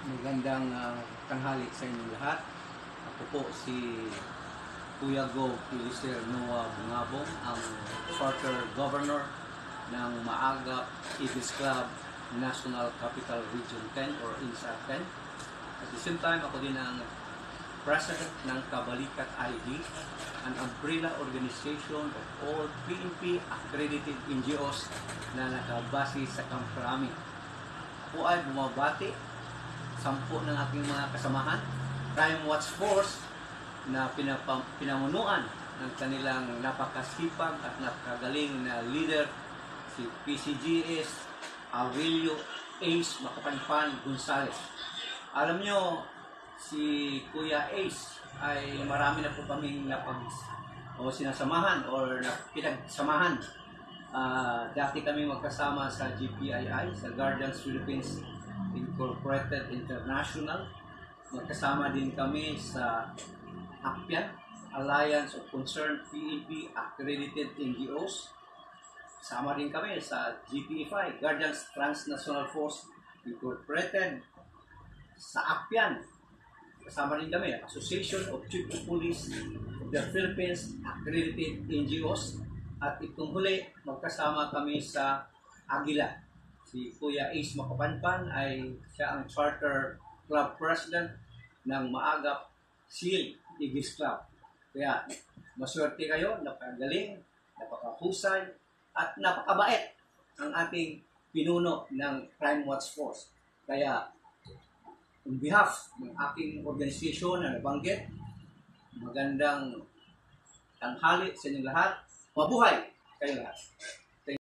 Magandang tanghali sa inyong lahat. Ako po si Kuya Go Pilisir Noah Bungabong, ang Charter Governor ng Maagap Eagles Club National Capital Region 10 or INSA 10. At the same time, ako din ang President ng Kabalikat ID, an umbrella organization of all PNP accredited NGOs na nakabase sa Camp Crame. Ako ay bumabati 10 ng aking mga kasamahan, Crime Watch Force na pinamunuan ng kanilang napakasipag at napakagaling na leader, si PCGS Aurelio Ace Macapanpan Gonzales. Alam nyo, si Kuya Ace ay marami na po kaming sinasamahan or pinagsamahan. Dati kami magkasama sa GPII, sa Guardians Philippines Incorporated International. Magkasama din kami sa ACPIAN, Alliance of Concerned PNP Accredited NGOs. Kasama din kami sa GPFI, Guardians Transnational Force Incorporated. Sa ACPIAN, kasama rin kami, Association of Chief of Police of the Philippines Accredited NGOs. At itong huli, magkasama kami sa Agila. Si Kuya Ace Macapanpan ay siya ang Charter Club President ng Maagap SEAL Eagles Club. Kaya maswerte kayo, napakagaling, napakahusay, at napakabait ang ating pinuno ng Crime Watch Force. Kaya on behalf ng aking organisasyon na nabanggit, magandang tanghali sa inyong lahat. Mabuhay kayo lahat.